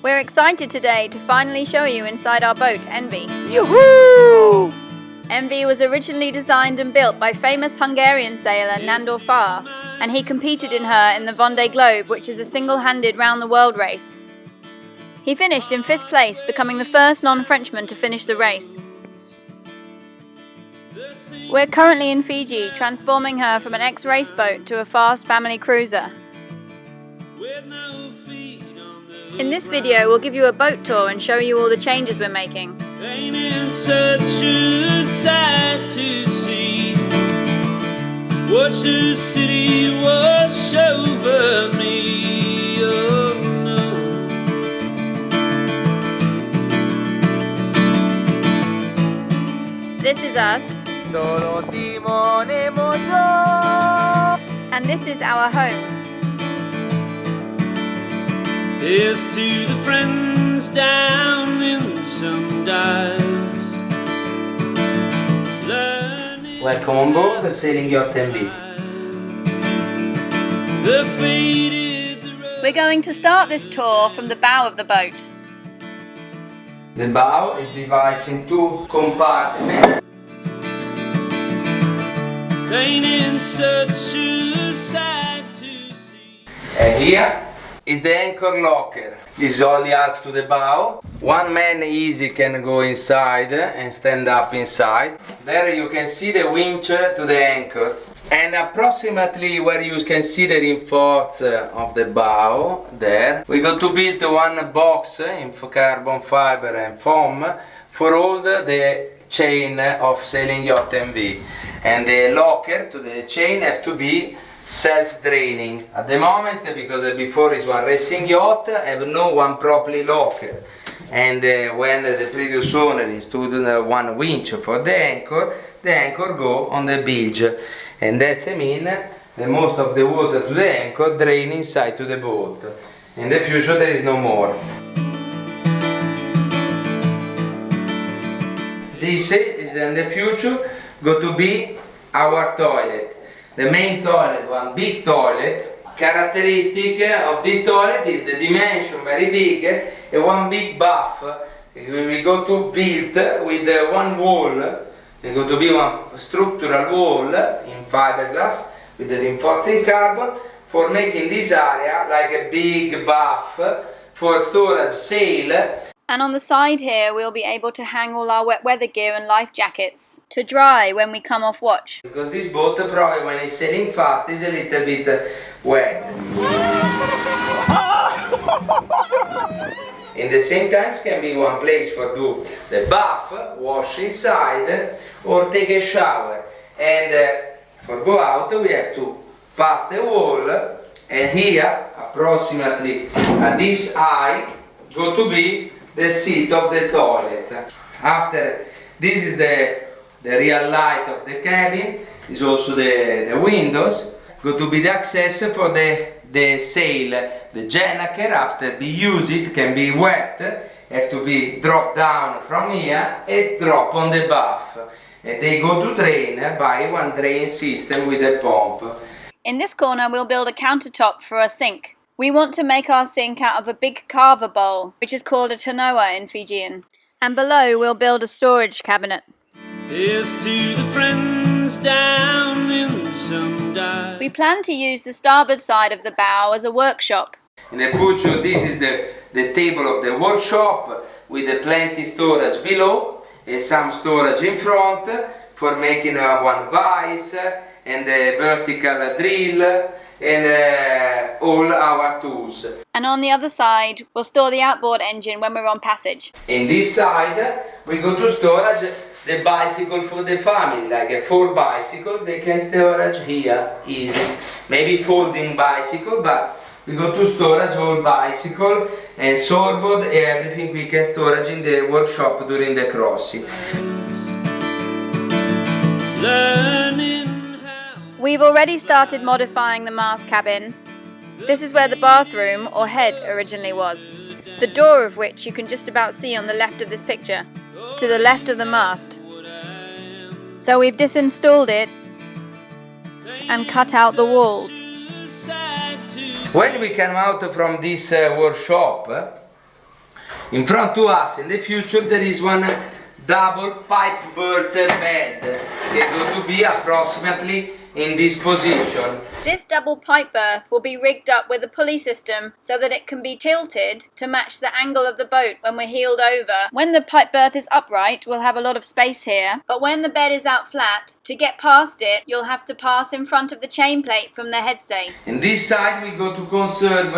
We're excited today to finally show you inside our boat, Envy. Yoo-hoo! Envy was originally designed and built by famous Hungarian sailor Nándor Fa, and he competed in her in the Vendée Globe, which is a single-handed round-the-world race. He finished in 5th place, becoming the first non-Frenchman to finish the race. We're currently in Fiji, transforming her from an ex-race boat to a fast family cruiser. In this video, we'll give you a boat tour and show you all the changes we're making. Ain't such a sight to see. Watch the city wash over me. Oh no. This is us, Solo Timo and Jo. and this is our home. Here's to the friends down in some dives. Welcome on board the Sailing Yacht MV. The faded road. We're going to start this tour from the bow of the boat. The bow is divided in 2 compartments. Ain't such a sight to see. And here is the anchor locker. This is only half to the bow. One man easy can go inside and stand up inside. There you can see the winch to the anchor. And approximately where you can see the reinforce of the bow, there, we got to build one box in carbon fiber and foam for all the chain of Sailing Yacht MV. And the locker to the chain have to be self-draining. At the moment, because before is one racing yacht, I have no one properly locker. And when the previous owner installed one winch for the anchor go on the bilge. And that's mean the most of the water to the anchor drain inside to the boat. In the future there is no more. This is in the future going to be our toilet. The main toilet, one big toilet. Characteristic of this toilet is the dimension very big and one big bath. We go to build with one wall. There's going to be one structural wall in fiberglass with the reinforcing carbon for making this area like a big bath for storage sail. And on the side here, we'll be able to hang all our wet weather gear and life jackets to dry when we come off watch. Because this boat probably when it's sailing fast is a little bit wet. In the same tanks can be one place for do the bath, wash inside or take a shower. And for go out we have to pass the wall, and here approximately at this height go to be the seat of the toilet. After this is the real light of the cabin, is also the windows. Go to be the access for the sail. The gennaker after be used it can be wet, have to be dropped down from here and drop on the bath. And they go to drain by one drain system with a pump. In this corner, we'll build a countertop for a sink. We want to make our sink out of a big carver bowl, which is called a tanoa in Fijian. And below, we'll build a storage cabinet. Here's to the friends down in some dive. We plan to use the starboard side of the bow as a workshop. In the future this is the table of the workshop with the plenty storage below and some storage in front for making one vise and the vertical drill and all our tools. And on the other side, we'll store the outboard engine when we're on passage. In this side we go to storage the bicycle for the family, like a 4 bicycle, they can storage here easy. Maybe folding bicycle, but we go to storage all bicycle and surfboard and everything we can storage in the workshop during the crossing. We've already started modifying the mast cabin. This is where the bathroom, or head, originally was, the door of which you can just about see on the left of this picture, to the left of the mast. So we've disinstalled it and cut out the walls. When we came out from this workshop, In front to us in the future there is one double pipe berth bed that going to be approximately in this position. This double pipe berth will be rigged up with a pulley system so that it can be tilted to match the angle of the boat when we're heeled over. When the pipe berth is upright, we'll have a lot of space here, but when the bed is out flat, to get past it, you'll have to pass in front of the chain plate from the headstay. In this side we go to conserve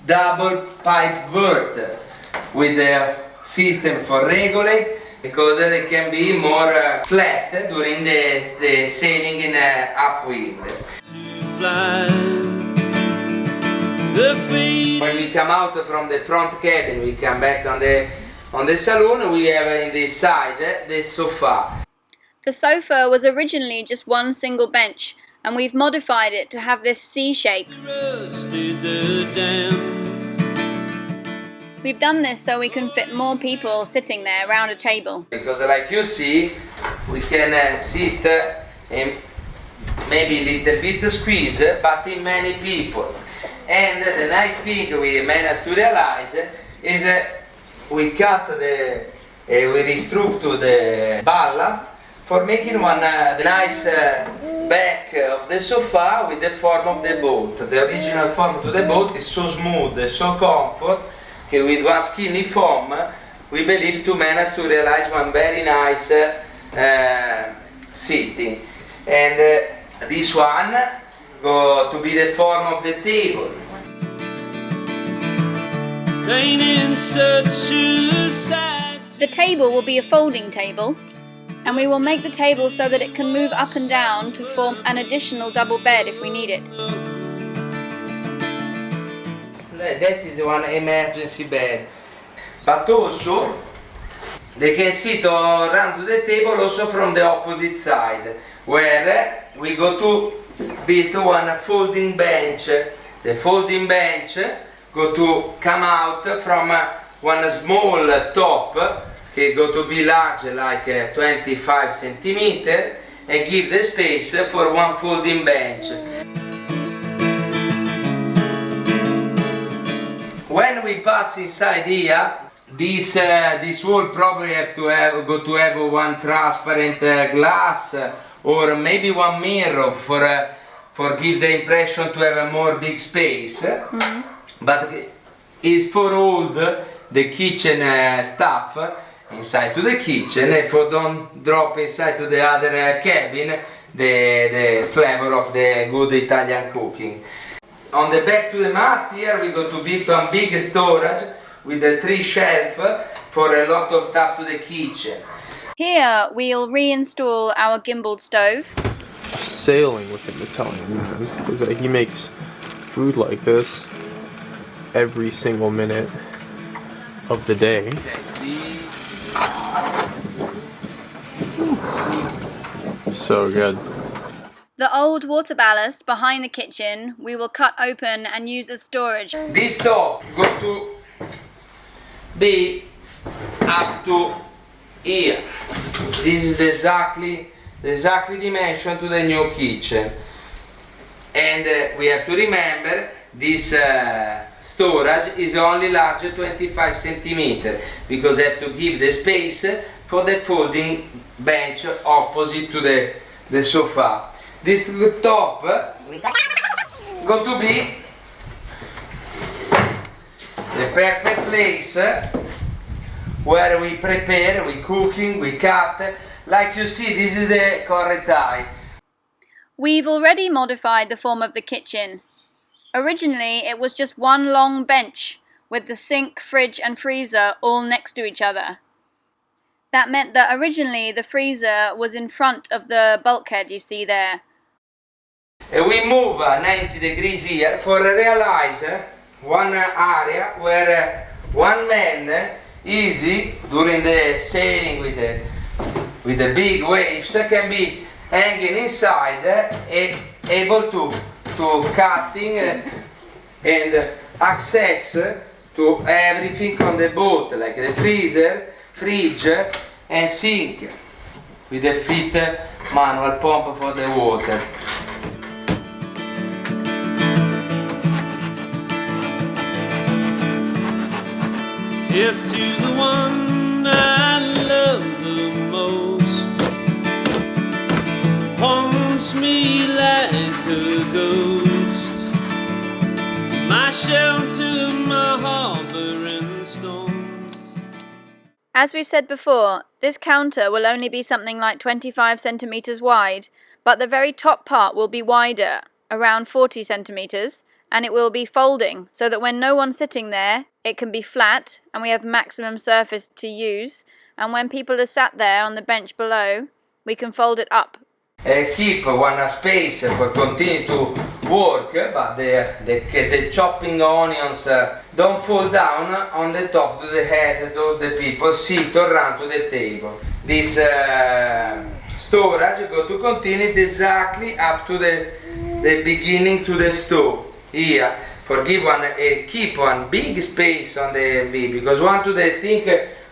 double pipe berth with a system for regulate, because they can be more flat during the sailing in upwind. When we come out from the front cabin, we come back on the saloon, we have in this side the sofa. The sofa was originally just one single bench, and we've modified it to have this C shape. We've done this so we can fit more people sitting there around a table. Because like you see, we can sit in maybe a little bit squeeze, but in many people. And the nice thing we managed to realize is we cut we restructure the ballast for making one the nice back of the sofa with the form of the boat. The original form of the boat is so smooth, so comfort. With one skinny foam, we believe to manage to realize one very nice sitting. And this one go to be the form of the table. The table will be a folding table, and we will make the table so that it can move up and down to form an additional double bed if we need it. That is one emergency bed, but also they can sit around to the table also from the opposite side, where we go to build one folding bench. The folding bench go to come out from one small top, okay, go to be large like 25 centimeter, and give the space for one folding bench. When we pass inside here, this wall probably have to have one transparent glass or maybe one mirror for give the impression to have a more big space. But is for all the kitchen stuff inside to the kitchen, and for don't drop inside to the other cabin the flavor of the good Italian cooking. On the back to the mast here we go to build one big storage with the 3 shelf for a lot of stuff to the kitchen. Here we'll reinstall our gimbaled stove. Sailing with an Italian man is that he makes food like this every single minute of the day. So good. The old water ballast behind the kitchen we will cut open and use as storage. This top go to be up to here. This is exactly dimension to the new kitchen. And we have to remember this storage is only large 25 centimeter, because I have to give the space for the folding bench opposite to the sofa. This top go to be the perfect place where we prepare, we cooking, we cut. Like you see, this is the correct height. We've already modified the form of the kitchen. Originally it was just one long bench with the sink, fridge and freezer all next to each other. That meant that originally the freezer was in front of the bulkhead you see there. We move 90 degrees here for realize one area where one man easy during the sailing with the big waves can be hanging inside and able to cutting and access to everything on the boat, like the freezer, fridge and sink with a fit manual pump for the water. Yes, to the one I love the most. Haunts me like a ghost. My shelter, my harbor in storms. As we've said before, this counter will only be something like 25 centimetres wide, but the very top part will be wider, around 40 centimetres, and it will be folding, so that when no one's sitting there, it can be flat, and we have maximum surface to use, and when people are sat there on the bench below, we can fold it up. Keep one space for continue to work, but the chopping onions don't fall down on the top to the head of the people sit around to the table. This storage go to continue exactly up to the beginning to the stove. Here, keep one big space on the MV, because one to the thing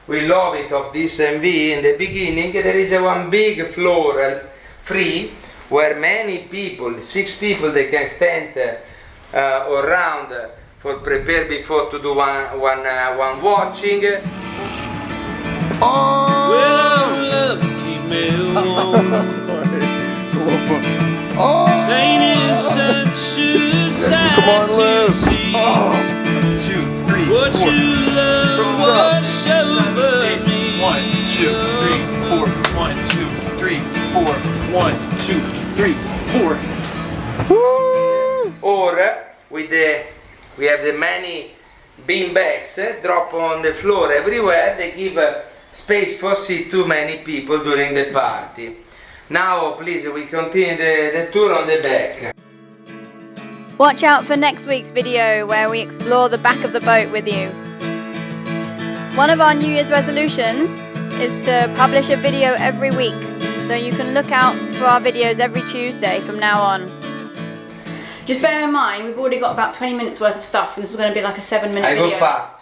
we love it of this MV in the beginning, there is one big floor free where many people, 6 people, they can stand around for prepare before to do one watching. Well, love keep me warm. Ain't it such a sight Come on, to Liv. see? 2, 3, What 4. you love wash over me. 1, 2, 3, 4. 1, 2, 3, 4. 1, 2, 3, 4. Or we have the many bean bags drop on the floor everywhere. They give space for sit too many people during the party. Now please we continue the tour on the back. Watch out for next week's video where we explore the back of the boat with you. One of our New Year's resolutions is to publish a video every week, so you can look out for our videos every Tuesday from now on. Just bear in mind, we've already got about 20 minutes worth of stuff, and this is going to be like a 7-minute I video. go fast.